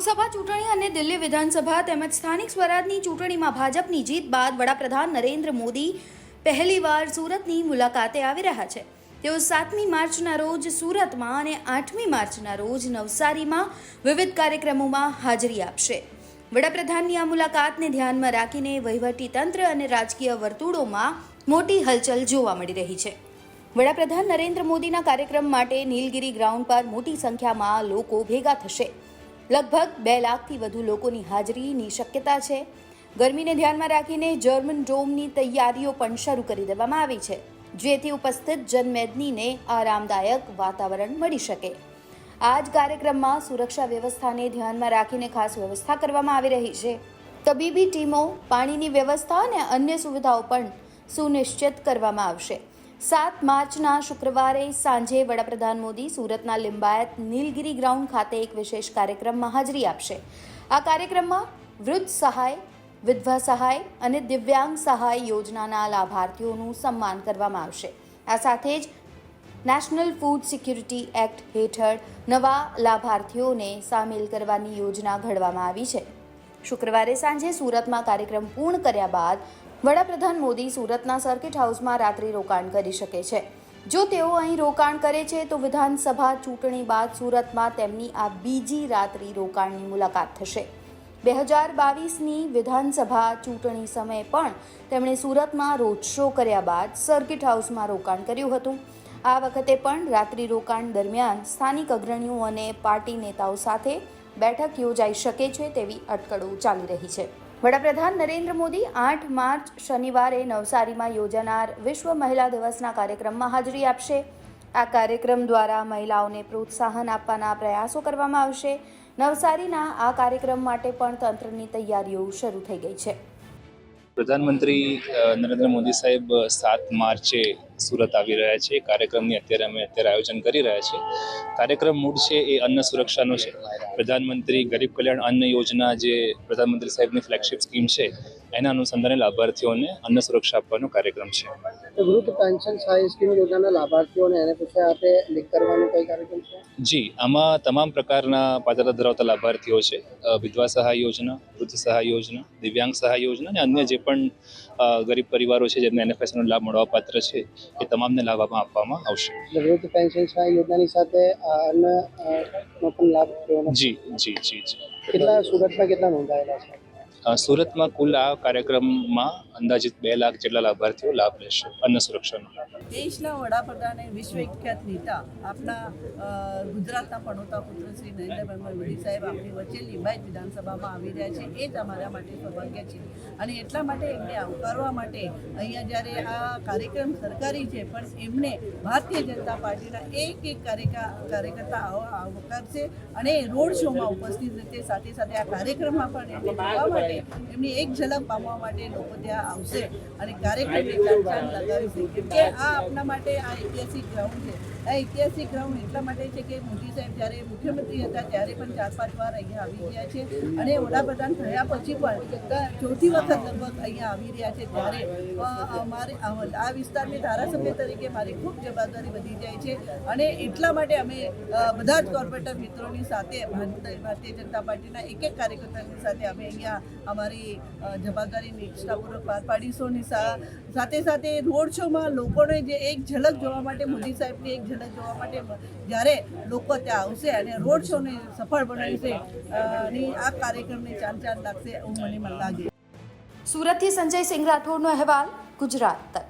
લોકસભા ચૂંટણી અને દિલ્હી વિધાનસભા તેમજ સ્થાનિક સ્વરાજની ચૂંટણીમાં ભાજપની જીત બાદ વડાપ્રધાન નરેન્દ્ર મોદી પહેલીવાર સુરતની મુલાકાતે આવી રહ્યા છે। તેઓ 7મી માર્ચના રોજ સુરતમાં અને 8મી માર્ચના રોજ નવસારીમાં વિવિધ કાર્યક્રમોમાં હાજરી આપશે। વડાપ્રધાનની આ મુલાકાતને ધ્યાનમાં રાખીને વહીવટીતંત્ર અને રાજકીય વર્તુળોમાં મોટી હલચલ જોવા મળી રહી છે। વડાપ્રધાન નરેન્દ્ર મોદીના કાર્યક્રમ માટે નીલગિરી ગ્રાઉન્ડ પર મોટી સંખ્યામાં લોકો ભેગા થશે। લગભગ 2 લાખથી વધુ લોકોની હાજરીની શક્યતા છે। ગરમીને ધ્યાનમાં રાખીને જર્મન ડોમની તૈયારીઓ પણ શરૂ કરી દેવામાં આવી છે, જેથી ઉપસ્થિત જનમેદનીને આરામદાયક વાતાવરણ મળી શકે। આ જ કાર્યક્રમમાં સુરક્ષા વ્યવસ્થાને ધ્યાનમાં રાખીને ખાસ વ્યવસ્થા કરવામાં આવી રહી છે। તબીબી ટીમો, પાણીની વ્યવસ્થા અને અન્ય સુવિધાઓ પણ સુનિશ્ચિત કરવામાં આવશે। 7 માર્ચના શુક્રવારે સાંજે વડાપ્રધાન મોદી સુરતના લિંબાયત નીલગિરી ગ્રાઉન્ડ ખાતે એક વિશેષ કાર્યક્રમમાં હાજરી આપશે। આ કાર્યક્રમમાં વૃદ્ધ સહાય, વિધવા સહાય અને દિવ્યાંગ સહાય યોજનાના લાભાર્થીઓનું સન્માન કરવામાં આવશે। આ સાથે જ નેશનલ ફૂડ સિક્યુરિટી એક્ટ હેઠળ નવા લાભાર્થીઓને સામેલ કરવાની યોજના ઘડવામાં આવી છે। શુક્રવારે સાંજે સુરતમાં કાર્યક્રમ પૂર્ણ કર્યા બાદ વડાપ્રધાન મોદી સુરતના સર્કિટ હાઉસમાં રાત્રિ રોકાણ કરી શકે છે। જો તેઓ અહીં રોકાણ કરે છે તો વિધાનસભા ચૂંટણી બાદ સુરતમાં તેમની આ બીજી રાત્રિ રોકાણની મુલાકાત થશે। 2022ની વિધાનસભા ચૂંટણી સમયે પણ તેમણે સુરતમાં રોડ શો કર્યા બાદ સર્કિટ હાઉસમાં રોકાણ કર્યું હતું। આ વખતે પણ રાત્રિ રોકાણ દરમિયાન સ્થાનિક અગ્રણીઓ અને પાર્ટી નેતાઓ સાથે બેઠક યોજાઈ શકે છે તેવી અટકળો ચાલી રહી છે। વડાપ્રધાન નરેન્દ્ર મોદી 8 માર્ચ શનિવારે નવસારીમાં યોજાનાર વિશ્વ મહિલા દિવસના કાર્યક્રમમાં હાજરી આપશે। આ કાર્યક્રમ દ્વારા મહિલાઓને પ્રોત્સાહન આપવાના પ્રયાસો કરવામાં આવશે। નવસારીના આ કાર્યક્રમ માટે પણ તંત્રની તૈયારીઓ શરૂ થઈ ગઈ છે। પ્રધાનમંત્રી નરેન્દ્ર મોદી સાહેબ 7 માર્ચે સુરત આવી રહ્યા છે। કાર્યક્રમની અમે આયોજન કરી રહ્યા છીએ। કાર્યક્રમ મૂળ છે એ અન્ન સુરક્ષાનો છે। પ્રધાનમંત્રી ગરીબ કલ્યાણ અન્ન યોજના જે પ્રધાનમંત્રી સાહેબની ફ્લેગશિપ સ્કીમ છે, એના અનુસંધાને લાભાર્થીઓને અન્ન સુરક્ષા આપવાનો કાર્યક્રમ છે। વૃદ્ધ પેન્શન સહાય સ્કીમ યોજનાના લાભાર્થીઓને એને પછી આપે લીક કરવાનો કઈ કાર્યક્રમ છે? જી, આમાં તમામ પ્રકારના પાત્રતા ધરાવતા લાભાર્થીઓ છે। વિધવા સહાય યોજના, વૃદ્ધ સહાય યોજના, દિવ્યાંગ સહાય યોજના અને અન્ય જે પણ ગરીબ પરિવારો છે જેમને NFSનો લાભ મળવા પાત્ર છે, એ તમામને લાભ આપવામાં આવશે। વૃદ્ધ પેન્શન સહાય યોજનાની સાથે અન્ય પણ લાભ જી જી જી જી સુરતમાં કેટલા નોંધાયેલા છે? સુરતમાં કુલ આ કાર્યક્રમમાં અંદાજિત 2 લાખ જેટલા લાભાર્થીઓ લાભ લેશે અન્ન સુરક્ષાનો। દેશના વડાપ્રધાન અને વિશ્વવિખ્યાત નેતા આપણા ગુજરાતના પડોતા પુત્ર શ્રી નરેન્દ્રભાઈ મોદી સાહેબ આપણી વચ્ચે લિંબાયત વિધાનસભામાં આવી રહ્યા છે, એ જ અમારા માટે સૌભાગ્ય છે। અને એટલા માટે એમને આવકારવા માટે અહીંયા જ્યારે આ કાર્યક્રમ સરકારી છે, પણ એમને ભારતીય જનતા પાર્ટીના એક કાર્યકર્તા આવકારશે અને રોડ શોમાં ઉપસ્થિત રહેશે। સાથે સાથે આ કાર્યક્રમમાં પણ એમને જોવા માટે, એમની એક ઝલક પામવા માટે લોકો ત્યાં આવશે અને કાર્યક્રમને ચાંદ લગાવી છે। કેમ કે આ આપણા માટે આ ઐતિહાસિક ગ્રાઉન્ડ છે। આ ઐતિહાસિક ગ્રાઉન્ડ એટલા માટે છે કે મોદી સાહેબ જ્યારે મુખ્યમંત્રી હતા ત્યારે પણ 4-5 વાર અહીંયા આવી રહ્યા છે અને વડાપ્રધાન થયા પછી પણ ચોથી વખત લગભગ અહીંયા આવી રહ્યા છે। ત્યારે અમારે આ વિસ્તારની ધારાસભ્ય તરીકે મારી ખૂબ જવાબદારી વધી જાય છે અને એટલા માટે અમે બધા જ કોર્પોરેટર મિત્રોની સાથે ભારતીય જનતા પાર્ટીના એક કાર્યકર્તાની સાથે અમે અહીંયા અમારી જવાબદારી નિષ્ઠાપૂર્વક પાર પાડીશોની સાથે સાથે રોડ શોમાં લોકોને જે એક ઝલક જોવા માટે, મોદી સાહેબની એક ઝલક જોવા માટે જ્યારે લોકો ત્યાં આવશે અને રોડ શોને સફળ બનાવશે અને આ કાર્યક્રમને ચાંદ લાગશે એવું મને લાગે। સુરતથી સંજય સિંહ રાઠોડનો અહેવાલ, ગુજરાત તક।